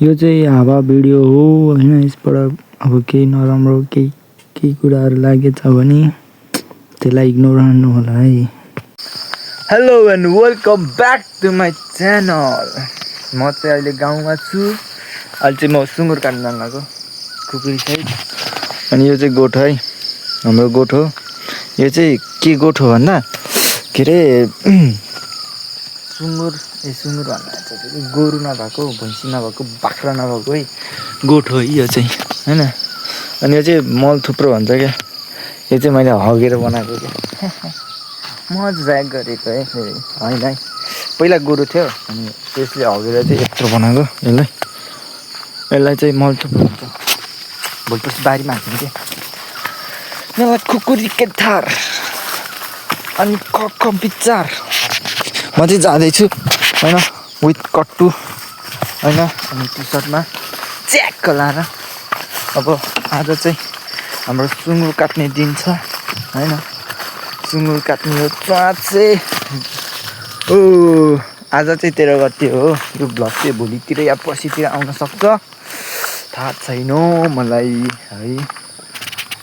यो चाहिँ हावा भिडियो हो होइन। यसबाट अब केही नराम्रो केही कुराहरू लागेछ भने त्यसलाई इग्नोर गर्नु होला है। Hello and welcome back to my channel. म चाहिँ अहिले गाउँमा छु। अहिले चाहिँ म सुँगुर काट्न जानु लागेको खुकुरी साइड। अनि यो चाहिँ गोठ है, हाम्रो गोठ हो। यो चाहिँ के गोठ हो भन्दा के अरे सुँगुर भन्दा चाहिँ गोरु नभएको, भैँसी नभएको, बाख्रा नभएको है गोठ हो यो चाहिँ होइन। अनि यो चाहिँ मल थुप्रो भन्छ क्या। यो चाहिँ मैले हगेर बनाएको क्या मजाक गरेको है फेरि होइन है। पहिला गोरु थियो अनि त्यसले हगेर चाहिँ यत्रो बनाएको यसलाई चाहिँ मल थुप्रो हुन्छ। भोलिपर्सि बारीमा हाल्छौँ क्या यसलाई खुकुरी के थार। अनि क विचार म चाहिँ जाँदैछु होइन विथ कट्टु होइन अनि टी सर्टमा च्याक्क लाएर। अब आज चाहिँ हाम्रो सुँगुर काट्ने दिन छ होइन। सुँगुर काट्ने हो चाँचे। ओ आज चाहिँ 13 गते हो। यो भ्लग चाहिँ भोलितिर या पर्सितिर आउन सक्छ, थाहा छैन मलाई है।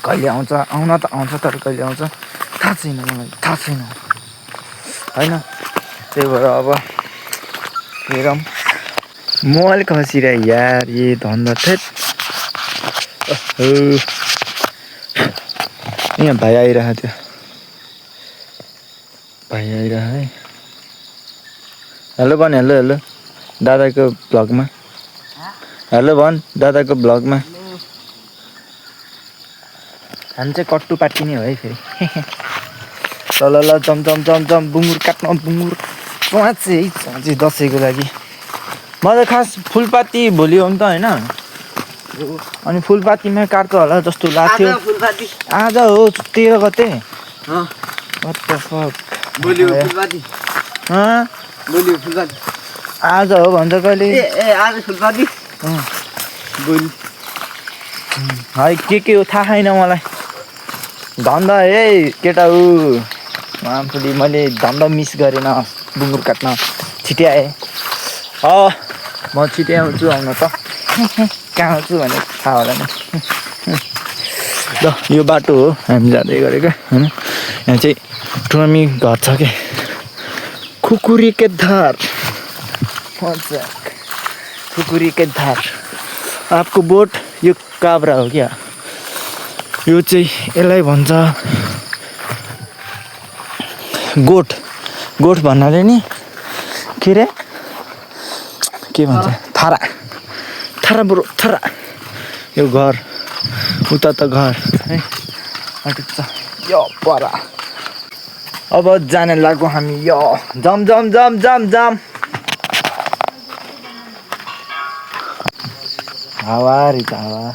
कहिले आउँछ, आउन त आउँछ तर कहिले आउँछ थाहा छैन मलाई, थाहा छैन होइन। त्यही भएर अब हेरौँ। म अलिक हँसिरहेँ यार ये धन्दा थेट। यहाँ भाइ आइरहेको थियो, भाइ आइरह है। हेलो भन, हेलो हेलो दादाको भ्लगमा हेलो भन, दादाको भ्लगमा। हामी चाहिँ कट्टु पाटिने हो है फेरि ल जम बुङ्गुर काट्न, बुङ्गुर चाँचे है चाँचे दसैँको लागि। म त खास फुलपाती भोलि हो नि त होइन। अनि फुलपातीमा काट्छ होला जस्तो लाग्थ्यो। आज हो 13 गते। आज हो भन्छ कहिले आज फुलपाती है के हो थाहा छैन मलाई। धन्दा है केटा ऊ मामफुली मैले धन्दा मिस गरेन बुङ्गुर काट्न। छिट्टै आएँ म छिट्टै आउँछु आउन त कहाँ आउँछु भने थाहा होला नि ल यो बाटो हो हामी जाँदै गरेको होइन। यहाँ चाहिँ टुर्मी घर छ क्या खुकुरी के धार। मजाक खुकुरी के धार। आपको बोट यो काब्रा हो क्या। यो चाहिँ यसलाई भन्छ गोठ। गोठ भन्नाले नि के रे के भन्छ थारा थारा ब्रो थारा। यो घर उता त घर है अटुच्छ यो परा। अब जाने लाग्यो हामी यो जम जम जम जम जम। हावा रित हावा।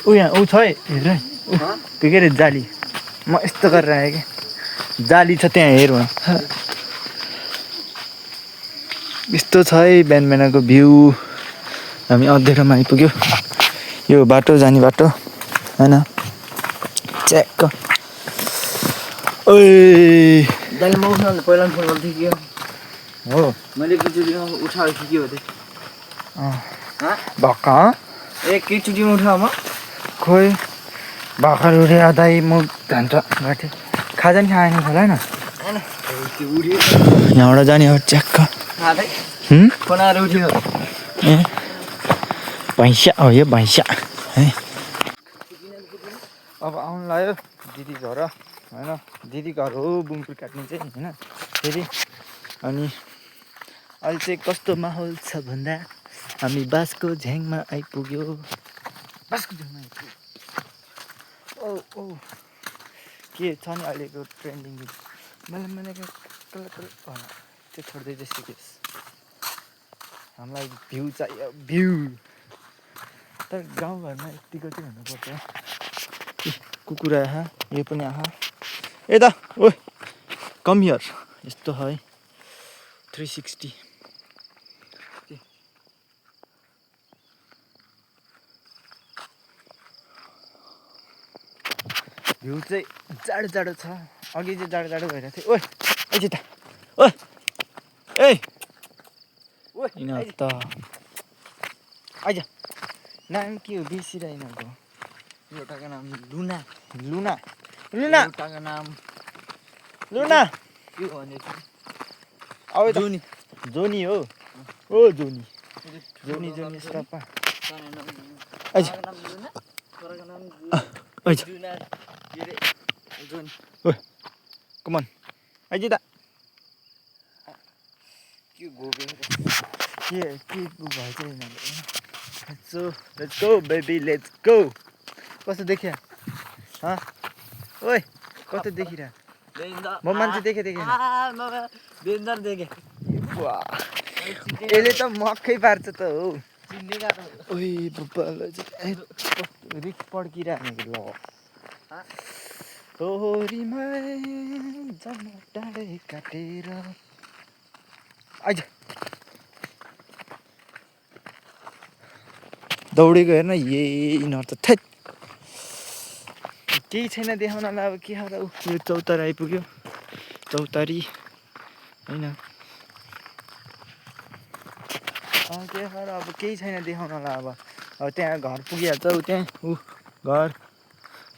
ऊ यहाँ ऊ छ है हेर त्यो के अरे जाली। म यस्तो गरेर आएँ क्या जाली छ त्यहाँ हेर यस्तो छ है बिहान बिहानको भ्यू। हामी अँधेरोमा आइपुग्यो। यो बाटो जाने बाटो होइन च्याक्क। ओइ दाइले म उठाउनु पहिला फोन गर्थेँ कि हो मैले एकचोटिमा उठाएको थिएँ के हो त्यही भक्का एकैचोटिमा उठाऊ म खोइ भर्खर उठे दाइ म जान्छ गर्थेँ। खाजा नि खाएन होला होइन यहाँबाट जाने हो च्याक्क बनाएर उठ्यो ए भैँसा हो यो भैँसा है। अब आउनु लाग्यो दिदी घर होइन। दिदी घर हो बुङ्गुर काट्ने चाहिँ होइन फेरि। अनि अहिले चाहिँ कस्तो माहौल छ भन्दा हामी बाँसको झ्याङमा आइपुग्यो। बाँसको झ्याङमा आइपुग्यो। ओ ओ के छ नि अहिलेको ट्रेन्डिङ मैले त्यो छोड्दै चाहिँ सिकेस्। हामीलाई भ्यू चाहियो भ्यू। तर गाउँघरमा यत्तिको चाहिँ हुनुपर्छ। कुकुर आहा यो पनि आहा यता ओ कम हियर यस्तो है 360। भ्यू चाहिँ जाडो जाडो छ। अघि चाहिँ जाडो जाडो भइरहेको थियो। ओ आइज त ओइ ए यिनीहरू त आइज नाम के हो बिर्सिरह यिनीहरूको एउटाको नाम लुना लुना लुना एउटाको नाम लुना के भन्यो अब जोनी जोनी हो ओ जोनी जोनी जोनी स्टापा आइज आइज ओइ कम अन आइज त के गोबे के भएछ यिनीहरू let's go baby let's go कस्तो देखिया ओइ कस्तो देखिरह म मान्छे देखेँ डेन्जर देखेँ यसले त मक्कै पार्छ त हो ओइ रिक्स पड्किरहेको ल तोरीमा जन्म डाँडै काटेर आइज दौडेको हेर्न यिनीहरू त थैट केही छैन देखाउनलाई अब के खाएर यो चौतारी आइपुग्यो चौतारी होइन के खाएर अब केही छैन देखाउनलाई अब त्यहाँ घर पुगिहाल्छ त्यहाँ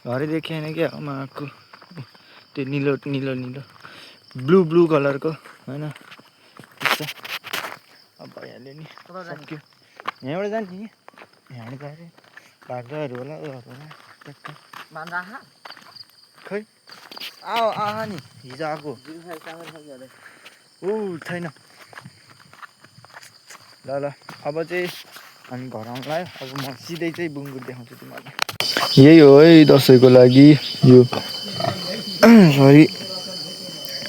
घरै देखिएन क्या आमाको त्यो निलो निलो निलो ब्लू कलरको होइन अब भइहाल्यो नि सक्यो यहाँबाट जाने नि यहाँबाट गएर भाग्दाहरू होला होला खै आहा नि हिजो आएको छैन ल अब चाहिँ हामी घर आउनु लाग्यो अब म सिधै चाहिँ बुङ्गुर देखाउँछु तिमीहरूलाई यही हो है दसैँको लागि यो सरी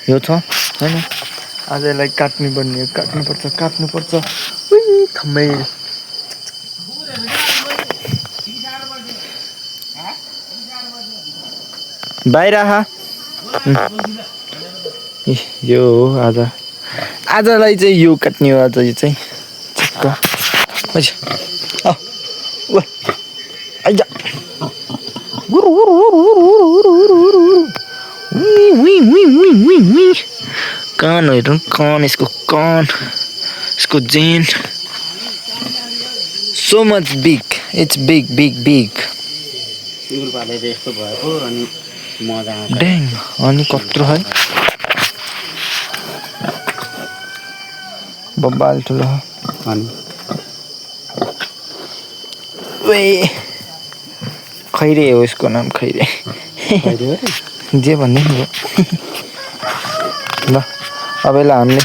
यो छ होइन आज यसलाई काट्नुपर्छ थम्मै बाहिर यो हो आजलाई चाहिँ यो काट्ने हो आज यो चाहिँ चिक्क आइज कान हेर्नु कान यसको जेन so much big it's big यस्तो भएको अनि मजा आउँछ ड्याङ अनि कत्रो है बब्बाल ठुलो अनि खैरे हो यसको नाम खैरे जे भन्ने हो ल अब यसलाई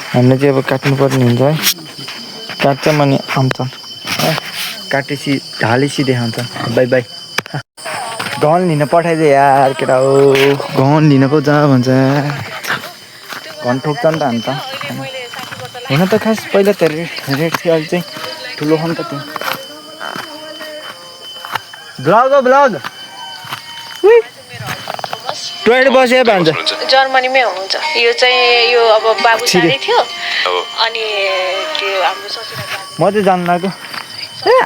हामीले चाहिँ अब काट्नुपर्ने हुन्छ है काट्छ अनि आउँछन् काटेपछि ढालेपछि देखाउँछ बाई गहन लिन पठाइदिए यार केटा हो गहन लिन पो जा भन्छ घन ठोक्छ नि त हामी त हुन त खास पहिला त रेट थियो अहिले चाहिँ ठुलो हो नि त त्यो ब्लग टोइलेट बसे भन्छ जर्मनीमै हुनुहुन्छ यो चाहिँ यो अब बाबु सानै थियो अनि त्यो हाम्रो ससुरा म चाहिँ जानु लाग्यो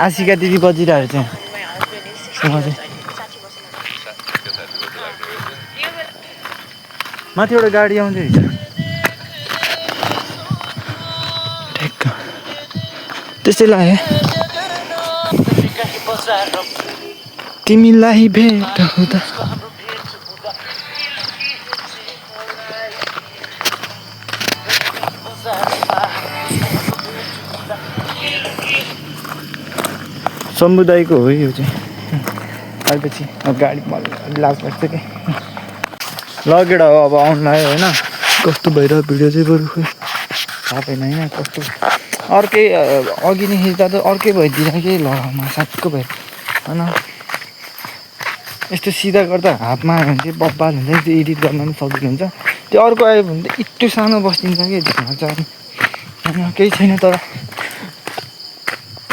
आशिका दिदी बजिरहेको चाहिँ माथिबाट गाडी आउँदै रहेछ ठिक्क त्यस्तै लाग्यो तिमीलाई भेट हुँदा समुदायको हो यो चाहिँ आएपछि अब गाडी लाज लाग्छ कि लगेर हो अब आउनु लाग्यो होइन कस्तो भइरहेको भिडियो चाहिँ बरु खोइ थाहा छैन होइन कस्तो अर्कै अघि नै खिच्दा त अर्कै भइदिरहेकै लगाउनु साथीको भयो होइन यस्तो सिधा गर्दा हातमा आयो भने चाहिँ बब्बाल हुन्छ त्यो एडिट गर्न पनि सजिलो हुन्छ त्यो अर्को आयो भने त यत्रो सानो बस्दिन्छ कि ध्यान चाहिँ होइन केही छैन तर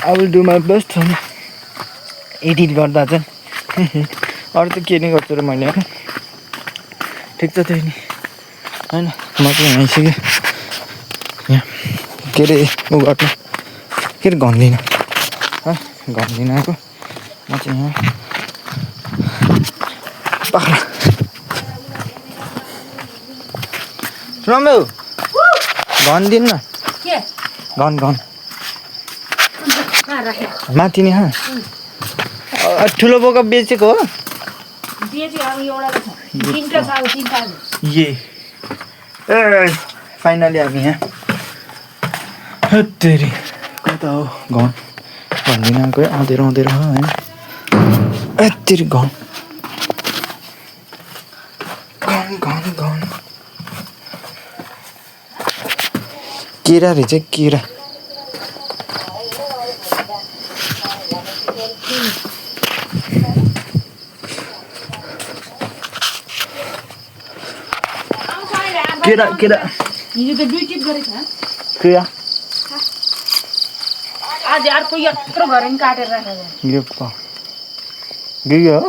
I will do my best होइन एडिट गर्दा चाहिँ अरू त के नै गर्छु र मैले होइन ठिक छ त्यही नि होइन म चाहिँ आइसकेँ यहाँ के अरे उ गर्नु के अरे घन्दिनँ है घन्दिनँ आएको म चाहिँ यहाँ बाख्रा रम्यौ घन दिनु न के घन घन कहाँ राखे माथि नै ठुलो बोका बेचेको हो बेच्यो अब एउटा त छ तिनटा छ अब तिनटा ये ए फाइनली हामी यहाँ हत्तेरी कता हो घन भन्दिनँ आएको आउँदै होइन यत्तेरी घन केरा रहेछ केरा केरा केरा हिजो त दुई टिप गरेको छ केरा आज अर्को यत्रो भएर नि काटेर राखेको यो पा यो हो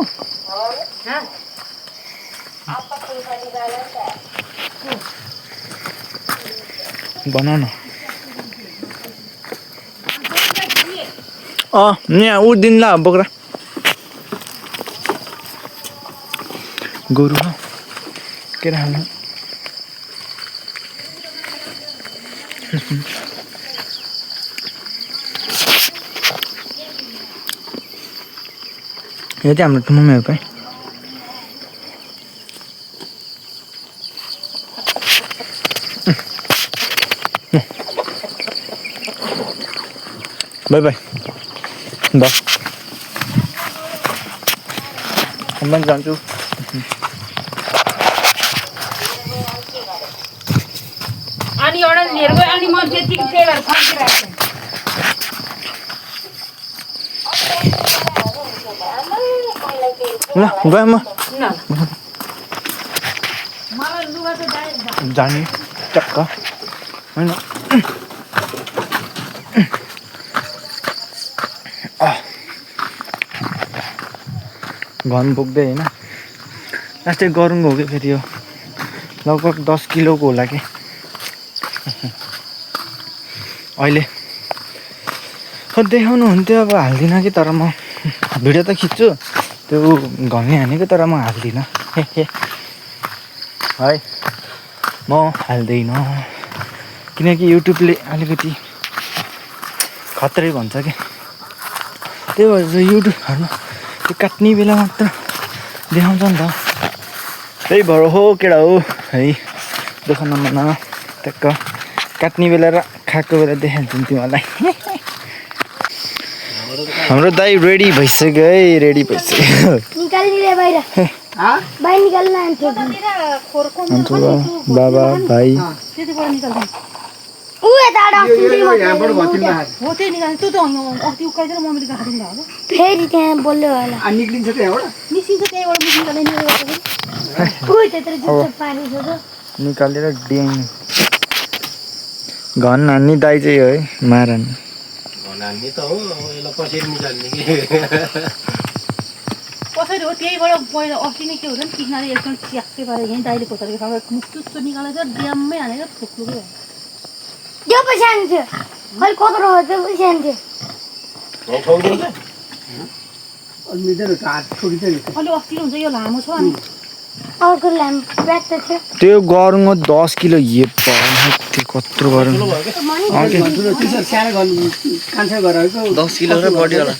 बना न यहाँ उठ्दिनु ल बोक्रा गोरु हो के खानु यो चाहिँ हाम्रो मम्मीहरूको है बाई बाई बस म पनि जान्छु अनि एउटा लिएर गयो अनि म त्यतिको पेडहरू फर्किरहेको ल गएँ म मलाई लुगा चाहिँ जाने टक्क होइन घन पुग्दै होइन लास्टै गरौँ हो कि फेरि यो लगभग 10 किलोको होला कि अहिले देखाउनु हुन्थ्यो अब हाल्दिनँ कि तर म भिडियो त खिच्छु त्यो घमै हानेको तर म हाल्दिनँ है म हाल्दैन किनकि युट्युबले अलिकति खत्रै भन्छ कि त्यही भएर युट्युबहरूमा त्यो काट्ने बेला मात्र देखाउँछ नि त त्यही भएर हो केटा हो है देखाउन मन ट्याक्क काट्ने बेला र खाएको बेला देखाइदिन्छु तिमीहरूलाई हाम्रो दाइ रेडी भइसक्यो है रेडी भइसक्यो निकाल्ने बाहिर बाहिर निकाल्न बाबा भाइ फेरि त्यहाँ बोल्यो होला निक्लिन्छ त्यहाँबाट निकालेर डिङ घन हान्ने दाइ चाहिँ हो है मारन त हो यसलाई कसरी निकाल्ने कि कसरी हो त्यहीबाट पहिला अस्ति नै के हुन्छ नि किनारे एकदम च्याक्कै पारेर यहीँ दाइले खोतरेको खाएर मुस्चुच्चो निकालेर ड्याममै हानेर फुक्लुकै त्यो पैसा आउँथ्यो खै कत्रो हो त्यो पैसा आउँथ्यो अलि अस्ति हुन्छ यो लामो छ अनि अर्को ल्याम्प ब्याग त थियो त्यो गरौँ 10 किलो त्यो कत्रो गरौँ 10 किलो र बढी होला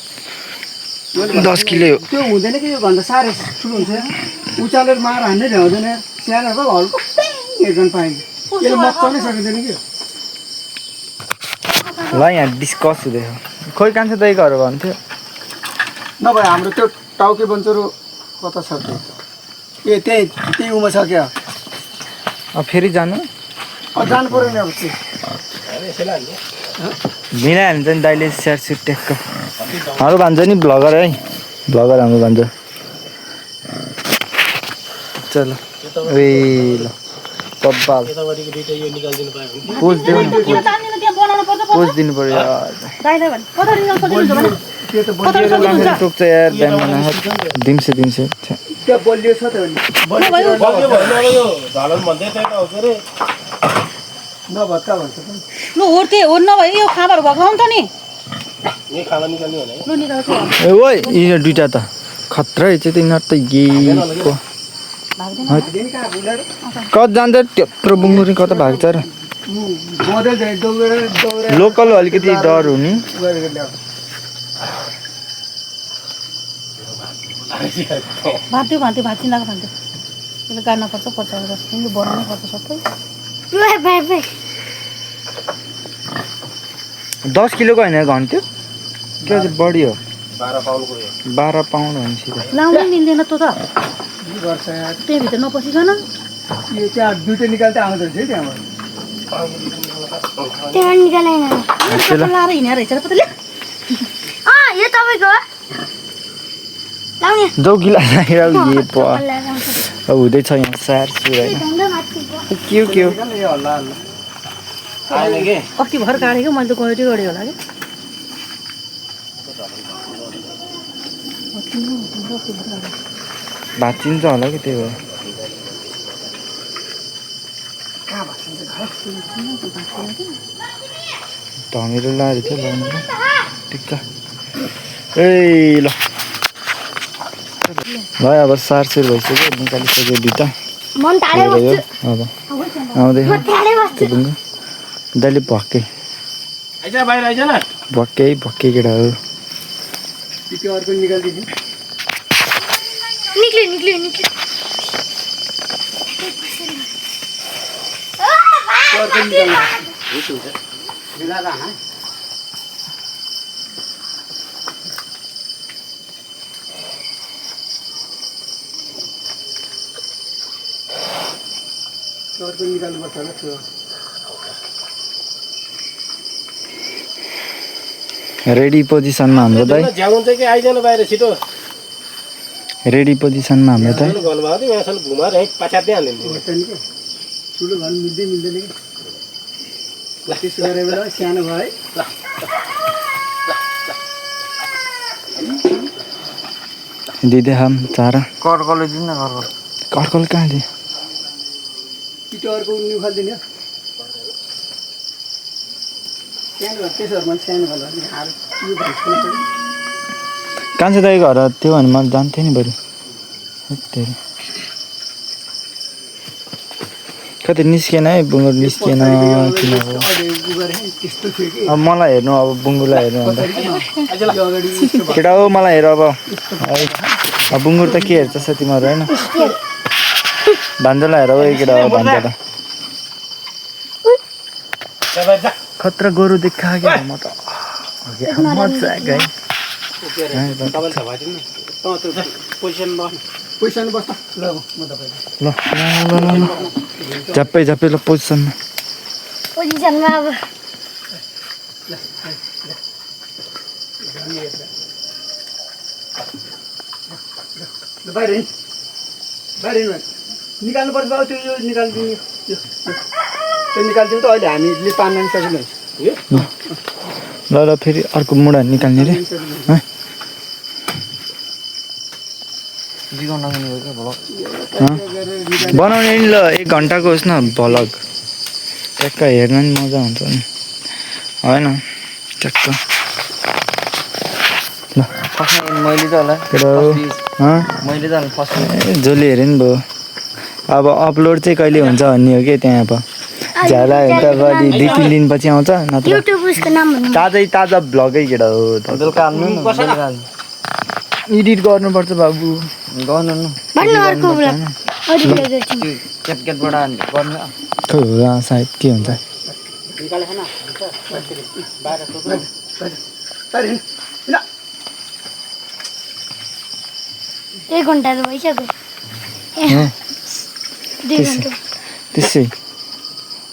10 किलो त्यो हुँदैन कि यो भन्दा साह्रै ठुलो हुन्छ उचालेर मार हान्ने भ्याउँदैन सानो भए हल्को हेर्न पाइन्छ यसले मचाउनै सकिँदैन कि ल यहाँ डिस्कस हुँदैछ खोइ कान्छ दाइ घर भन्थ्यो नभए हाम्रो त्यो टाउके बन्चरो कता छ त्यो ए त्यही उमा छ क्या अब फेरि जानु जानु पऱ्यो नि अब मिलाइहाल्छ नि दाइले स्याट सुट ट्याक्क हाम्रो भन्छ नि भ्लगर है भ्लगर हाम्रो भन्छ चलो ए ल कब्बाल पोज दिनु न पोज दिनु पर्यो टोक्छ यार बिहान दिम्से त्यो बलियो छ त नभत्का भन्छ लु होर्ते होर नभए यो खाँबाहरू भएको आउँछ नि ए ओइ यिनीहरू दुइटा त खतरा रहेछ तिनीहरू त गेको दिन कहाँ बुलेर कता जान्छ त्यत्रो बुङ्गुरी कता भाग्छ र मदै जाए दौडेर लोकल अलिकति डर हुने गरेको ल्याऊ भाँच्यो भाँचिरहेको खान्थ्यो त्यसले गाड्न पर्छ पचाएर जस्तो बनाउनु पर्छ सबै 10 किलोको होइन घन्ट्यो के चाहिँ बढी हो 12 पाउन्ड हो नि सिधै लाउनै मिल्दैन तँ त गर्छ यार त्यहीँभित्र नपसिकन यो त्यहाँ दुइटै निकाल्दै आउँदो रहेछ है त्यहाँबाट त्यहाँ निकालेन लाएर हिँडेर रहेछ र पतले यो तपाईँको लाउने जाउ गिलास राखिरहेको ए प हुँदैछ यहाँ सार सुर होइन के यो हल्ला अस्ति भर काटेको मैले त गएकै गरेँ होला कि भाँचिन्छ होला कि त्यही भएर धमेरो लाएर थियो लाउनु टिक्का ए ल भयो अब सारसुर भइसक्यो निकालिसक्यो दुइटा मन टाढै बस्छु अब आउँदै म टाढै बस्छु दाइले भक्कै भक्कै केटा हो त्यो अर्को निकाल्दिनु निक्ल्यो अर्को निकाल्नु मिलाएर हाँ अर्को निकाल्नुपर्छ होला त्यो रेडी पोजिसनमा हाम्रो दाइ झ्याउन्छ कि आइदैन बाहिर छिटो रेडी पोजिसनमा हाम्रो दाइ गर्नुभएको थियो यहाँ घुमाएर यहीँ पछ्यात्दै हालिदिनु नि क्या ठुलो घर मिल्दैन कि त्यसो गरेर बेला सानो भयो है दिँदै खाम चारा कर्कले दिनु न कर्कल कहाँ दियो छिटो अर्को उनी उखालिदिने सानो घर त्यसोहरूमा सानो घर यो भाइ कान्छे दाइको घर त्यो भने मैले जान्थेँ नि बरु त्यही कति निस्केन है बुङ्गुर निस्केन किन हो त्यस्तो थियो कि अब मलाई हेर्नु अब बुङ्गुरलाई हेर्नु अन्त अगाडि केटा हो मलाई हेर अब अब बुङ्गुर त के हेर्छ तिमीहरू होइन भान्जालाई हेर है केटा हो भान्जालाई खतरा गोरु देखा क्या म त मजा गए पैसा बस्छ ल म तपाईँलाई ल ल ल ल झ्याप्पै झ्याप्पै ल पोजिसनमा पोजिसनमा अब बाहिर निकाल्नुपर्छ बाबु त्यो यो निकालिदिने त्यो निकालिदिउँ त अहिले हामीले पार्न नि सकिँदैन ल ल फेरि अर्को मुढा निकाल्ने रे बनाउने नि ल 1 घन्टाको होस् न भ्लग ट्याक्क हेर्न नि मजा हुन्छ नि होइन ट्याक्क ल मैले त होला मैले त फर्स्ट जसले हेऱ्यो नि भयो अब अपलोड चाहिँ कहिले हुन्छ भन्ने हो कि त्यहाँ अब झ्याला हेर्दा अब अलि 2-3 दिनपछि आउँछ नत्र युट्युब उसको नाम भन्नु ताजा भ्लगै केटा हो बेलुका हाल्नु न एडिट गर्नुपर्छ बाबु गर्नु न भन्नु अर्को ब्लग अरू ब्लग गर्छु क्याटबाट गर्नु खै होला सायद के हुन्छ एक घन्टा त भइसक्यो 2 घन्टा त्यसै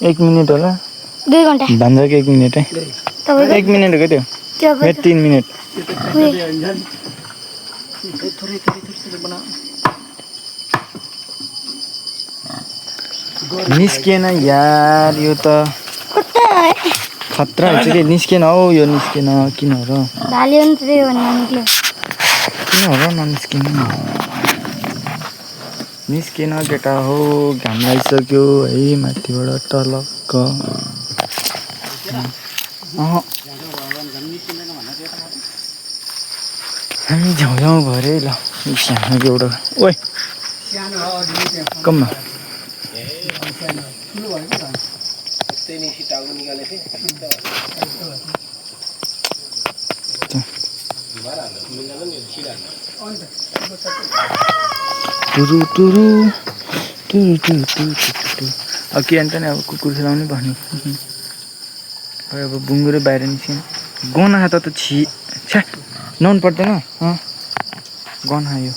1 मिनट होला 2 घन्टा भान्जाको 1 मिनट है तपाईँको 1 मिनट हो क्या त्यो त्यो मेरो 3 मिनट निस्किएन यार यो त कता खतरा हुन्छ कि निस्किएन हौ यो निस्किएन किन हो र भाल्यो नि त्यही भन्नु निक्ल्यो किन हो र ननिस्किनु निस्किएन केटा हो घाम लागिसक्यो है माथिबाट टलक्क हामी झ्याउ भयो अरे ल सानो एउटा ओइ सानो हो अझै त्यहाँ कममा सानो ठुलो भयो कि टुरु टुरु टुरु टुरु टुरु टुरु अब के अन्त नि अब कुकुर खेलाउनै पर्ने खै अब बुङ्गुरै बाहिर निस्किनु गना त छि छ्या नुहाउनु पर्दैन गना यो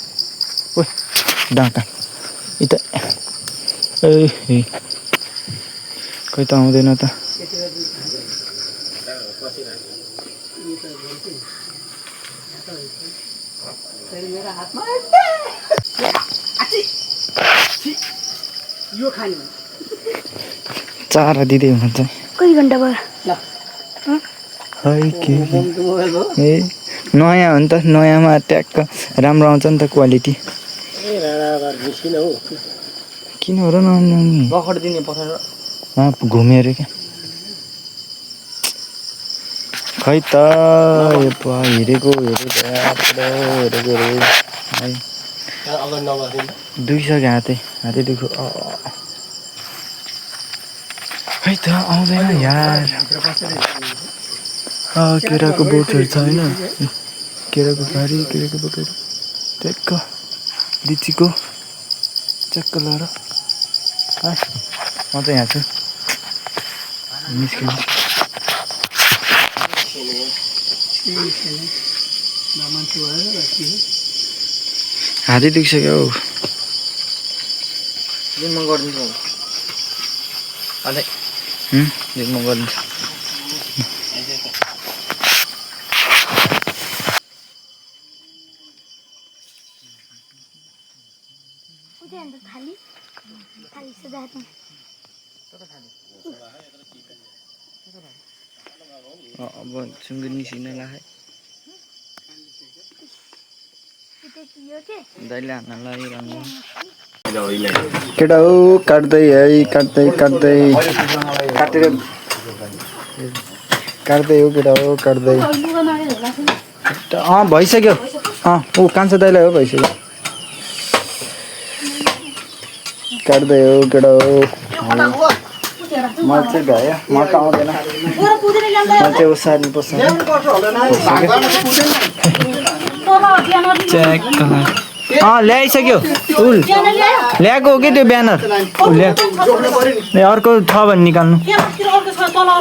ओ डाँटा यता ए खै त आउँदैन त मेरो हातमा यो खाने चारा दिँदै हुनुहुन्छ कति घन्टा भयो है के ए नयाँ हो नि त नयाँमा ट्याक्क राम्रो आउँछ नि त क्वालिटी किन हो र नआउने बखड दिने पठाएर घुम्यो अरे क्या खै त हेरेको हेरेको है दुखिसक्यो हातै दुख्यो खै त आउँदैन यार केराको बोटहरू छ होइन केराको घारी केराको बोटहरू ट्याक्क लिचीको च्याक्क लाएर म चाहिँ यहाँ छु निस्किनु हातै दुखिसक्यो हौ म गरिदिन्छु अझै म गरिदिन्छु थाली सजाएको अब सुँगुर निस्किन लाग्यो दाइले हान्न लागिरहनु केटा हो काट्दै है काट्दै हो केटा हो काट्दै भइसक्यो ऊ कान्छो दाइलाई हो भइसक्यो काट्दै हो केटा हो मलाई चाहिँ भ्यायो म त आउँदैन म चाहिँ उसार्नु पर्छ ल्याइसक्यो उल ल्याएको हो कि त्यो ब्यानर ल्या अर्को छ भने निकाल्नु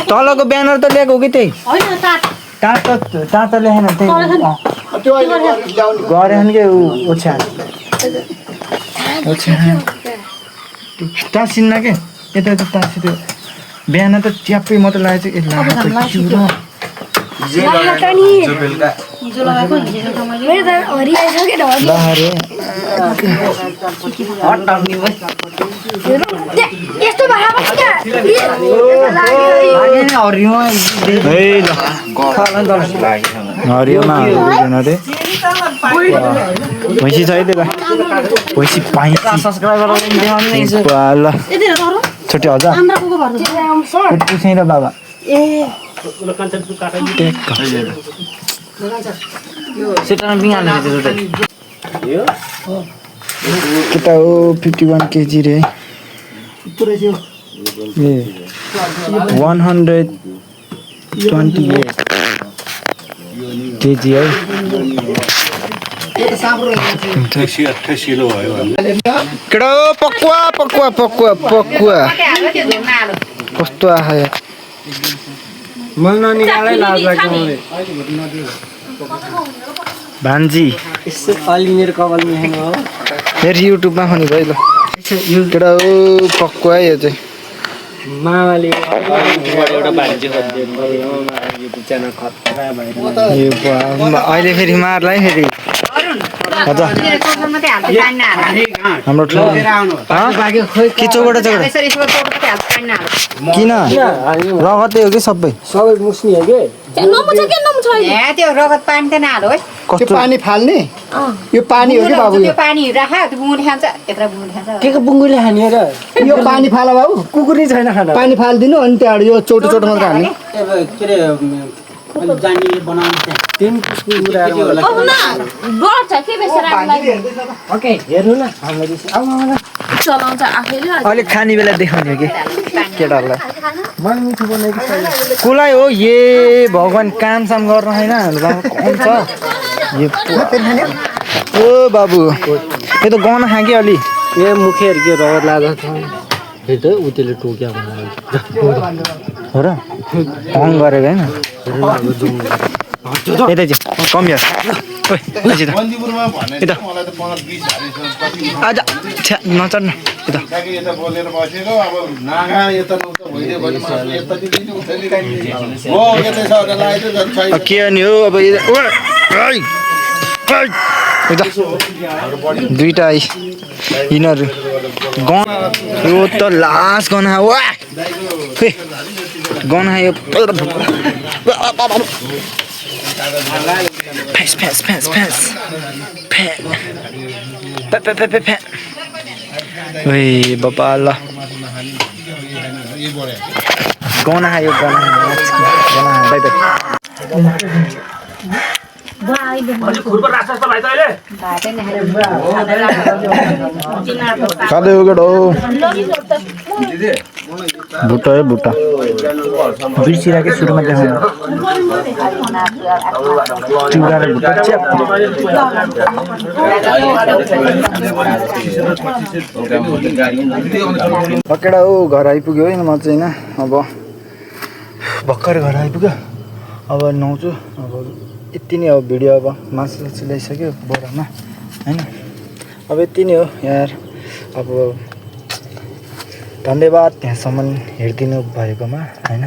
तलको ब्यानर त ल्याएको हो कि त्यही टाटा लेखेन त्यही गरेन कि ओछ्यान टाँसिन्न के यता टाँसी त्यो बिहान त ट्याप्पै मात्रै लागेको हरियोमा भैँसी छ है त्यसलाई भैँसी पाइ ल छोटी हजार पुछेँ र बाबा केटा हो 51 केजी रे ए 128 केजी है केटा हो पक्वा कस्तो आयो भान्जी फेरि युट्युबमा खाने भयो ल केटा हो पक्वा यो चाहिँ मामाले अहिले फेरि मार्ला है फेरि हाम्रो के चौबाट किन रगतै हो कि सबै मुस्नी हो कि त्यो रगत पानी त नहालो है त्यो पानी फाल्ने यो पानी हो कि बाबु त्यो पानी राख त्यो बुङ्गुरी खान्छ यत्र बुङ्गुरी खान्छ के को बुङ्गुरले खाने र यो पानी फाला बाबु कुकुरै छैन खाना पानी फालिदिनु अनि त्यहाँबाट यो चोटो मात्र हाल्ने के अरे जानिले बनाउनु चाहिँ तिन किसिमको कुराहरू मलाई अब न गर्छ के बेचेर ओके हेर्नु न हामीले चलाउँछ आफैले अलिक खाने बेला देखाउने हो कि केटाहरूलाई मलाई मिठो बनाएको छैन कसलाई हो ये भगवान काम साम गर्न होइन कम छ यो ओ बाबु यो त गहना खा कि अलि ए मुखेहरू के रगत लाग्छ त्यही त उतिले टोक्या भनेर हो र अन गरेको होइन यता चाहिँ कम यार बन्दीपुरमा भने यता मलाई त 15-20 हारिसक्यो आज छ्या नचढ्नु यता ट्याके यता बोलेर बसेको अब नागा यता नउता भइदियो भने मलाई यता दिनु उतै हो यतै छ भने लाग्यो झन् छैन के अनि हो अब यता दुईटा यिनीहरू गहना यो त लास्ट गहना वा गहना यो फ्यास फ्यास फ्यास फ्यास फ्या ओइ बाबा ल गहना खायो गहना बाई बाई खाँदै हो केटा हो भुट्टा है भुट्टा बिर्सिरहेको सुरुमा देखाउनु चिउरा र भुट्टा च्याप केटा हो घर आइपुग्यो होइन म चाहिँ होइन अब भर्खर घर आइपुग्यो अब नुहाउँछु अब यति नै हो भिडियो अब मासु ल्याइसक्यो बोरामा होइन अब यति नै हो यार अब धन्यवाद त्यहाँसम्म हेरिदिनु भएकोमा होइन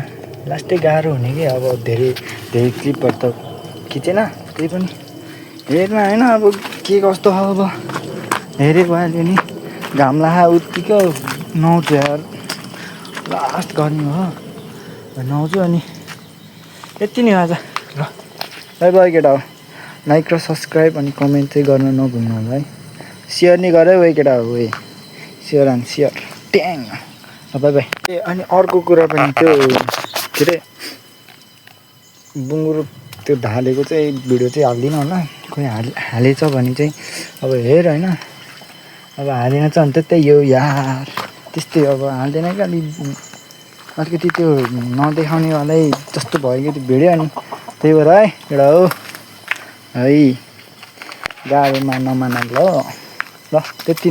लास्टै गाह्रो हुने कि अब धेरै क्लिपहरू त खिचेन त्यही पनि हेर्न होइन अब के कस्तो हो अब हेरेको अहिले नि घाम लाहा उत्तिको नुहाउँछु यार लास्ट गर्ने हो नुहाउँछु अनि यति नै हो आज ल बाई बाई केटा हो लाइक र सब्सक्राइब अनि कमेन्ट चाहिँ गर्न नभुल्नु होला है सेयर नै गरे है केटा हो ए सेयर एन्ड सेयर ट्याङ बाई बाई ए अनि अर्को कुरा पनि त्यो के अरे बुङ्गुरो त्यो ढालेको चाहिँ भिडियो चाहिँ हाल्दिनँ होला खोइ हालेछ भने चाहिँ अब हेर होइन अब हालेन चाहिँ अन्त त्यही हो यार त्यस्तै अब हाल्दैन कि अलिकति त्यो नदेखाउनेवालै जस्तो भयो कि त्यो भिडियो अनि त्यही भएर है एउटा हो है गाडीमा नमान ल त्यति